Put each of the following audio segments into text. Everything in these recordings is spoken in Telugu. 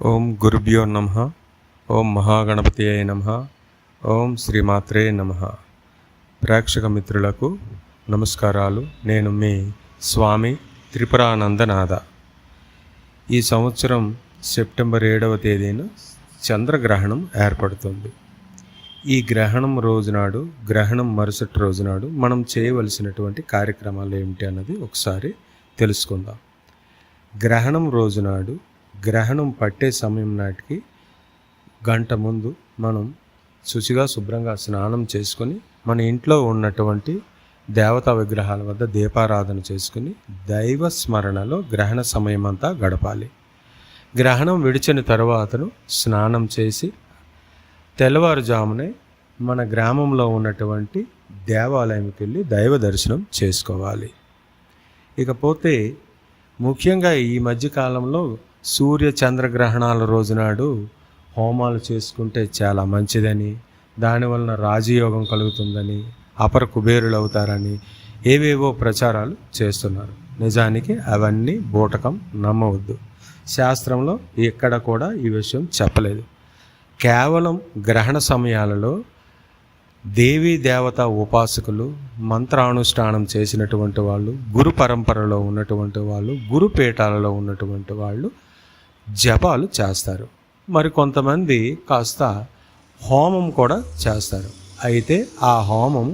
ఓం గురుభ్యో నమః. ఓం మహాగణపతియే నమః. ఓం శ్రీమాత్రే నమః. ప్రేక్షక మిత్రులకు నమస్కారాలు. నేను మీ స్వామి త్రిపురానందనాథ. ఈ సంవత్సరం సెప్టెంబర్ 7వ తేదీన చంద్రగ్రహణం ఏర్పడుతుంది. ఈ గ్రహణం రోజునాడు, గ్రహణం మరుసటి రోజునాడు మనం చేయవలసినటువంటి కార్యక్రమాలు ఏమిటి అన్నది ఒకసారి తెలుసుకుందాం. గ్రహణం రోజునాడు, గ్రహణం పట్టే సమయం నాటికి గంట ముందు మనం శుచిగా శుభ్రంగా స్నానం చేసుకొని మన ఇంట్లో ఉన్నటువంటి దేవతా విగ్రహాల వద్ద దీపారాధన చేసుకుని దైవ స్మరణలో గ్రహణ సమయం అంతా గడపాలి. గ్రహణం విడిచిన తరువాతను స్నానం చేసి తెల్లవారుజామునే మన గ్రామంలో ఉన్నటువంటి దేవాలయంకి వెళ్ళి దైవ దర్శనం చేసుకోవాలి. ఇకపోతే ముఖ్యంగా ఈ మధ్యకాలంలో సూర్య చంద్రగ్రహణాల రోజునాడు హోమాలు చేసుకుంటే చాలా మంచిదని, దానివలన రాజయోగం కలుగుతుందని, అపర కుబేరులు అవుతారని ఏవేవో ప్రచారాలు చేస్తున్నారు. నిజానికి అవన్నీ బూటకం, నమ్మవద్దు. శాస్త్రంలో ఎక్కడ కూడా ఈ విషయం చెప్పలేదు. కేవలం గ్రహణ సమయాలలో దేవీ దేవత ఉపాసకులు, మంత్రానుష్ఠానం చేసినటువంటి వాళ్ళు, గురు పరంపరలో ఉన్నటువంటి వాళ్ళు, గురుపీఠాలలో ఉన్నటువంటి వాళ్ళు జపాలు చేస్తారు. మరి కొంతమంది కాస్త హోమం కూడా చేస్తారు. అయితే ఆ హోమం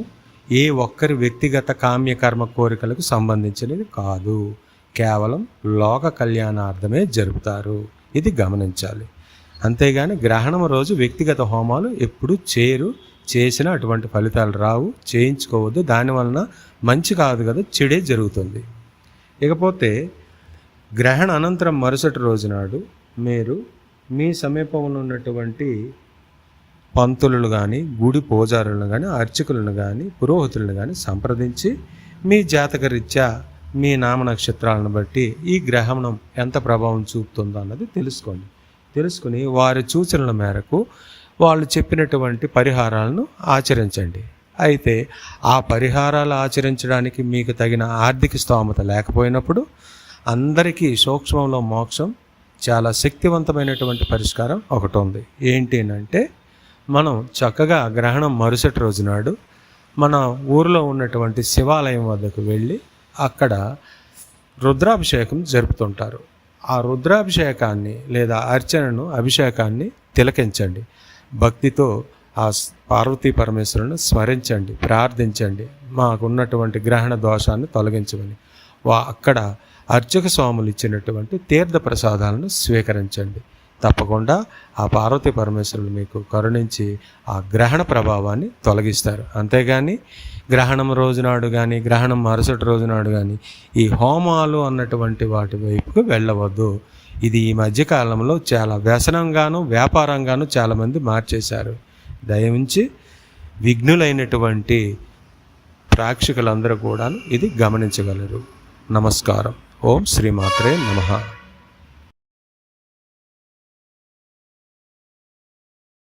ఏ ఒక్కరి వ్యక్తిగత కామ్యకర్మ కోరికలకు సంబంధించినది కాదు. కేవలం లోక కళ్యాణార్థమే జరుపుతారు. ఇది గమనించాలి. అంతేగాని గ్రహణం రోజు వ్యక్తిగత హోమాలు ఎప్పుడు చేసిన అటువంటి ఫలితాలు రావు. చేయించుకోవద్దు. దానివలన మంచి కాదు కదా, చెడే జరుగుతుంది. ఇకపోతే గ్రహణ అనంతరం మరుసటి రోజునాడు మీరు మీ సమీపంలో ఉన్నటువంటి పంతులను కానీ, గుడి పూజారులను కానీ, అర్చకులను కానీ, పురోహితులను కానీ సంప్రదించి మీ జాతకరీత్యా మీ నామ నక్షత్రాలను బట్టి ఈ గ్రహణం ఎంత ప్రభావం చూపుతుందో అన్నది తెలుసుకుని వారి సూచనల మేరకు వాళ్ళు చెప్పినటువంటి పరిహారాలను ఆచరించండి. అయితే ఆ పరిహారాలు ఆచరించడానికి మీకు తగిన ఆర్థిక స్తోమత లేకపోయినప్పుడు అందరికీ సూక్ష్మంలో మోక్షం చాలా శక్తివంతమైనటువంటి పరిష్కారం ఒకటి ఉంది. ఏంటి అంటే, మనం చక్కగా గ్రహణం మరుసటి రోజునాడు మన ఊరిలో ఉన్నటువంటి శివాలయం వద్దకు వెళ్ళి అక్కడ రుద్రాభిషేకం జరుపుతుంటారు. ఆ రుద్రాభిషేకాన్ని లేదా అభిషేకాన్ని తిలకించండి. భక్తితో ఆ పార్వతీ పరమేశ్వరుని స్మరించండి, ప్రార్థించండి. మాకున్నటువంటి గ్రహణ దోషాన్ని తొలగించమని. అక్కడ అర్చక స్వాములు ఇచ్చినటువంటి తీర్థ ప్రసాదాలను స్వీకరించండి. తప్పకుండా ఆ పార్వతీ పరమేశ్వరులు మీకు కరుణించి ఆ గ్రహణ ప్రభావాన్ని తొలగిస్తారు. అంతేగాని గ్రహణం రోజునాడు కానీ, గ్రహణం మరుసటి రోజునాడు కానీ ఈ హోమాలు అన్నటువంటి వాటి వైపుకు వెళ్ళవద్దు. ఇది ఈ మధ్యకాలంలో చాలా వ్యసనంగాను, వ్యాపారంగాను చాలామంది మార్చేశారు. దయవుంచి విఘ్నులైనటువంటి ప్రేక్షకులందరూ కూడా ఇది గమనించగలరు. నమస్కారం. ఓం శ్రీమాత్రే నమః.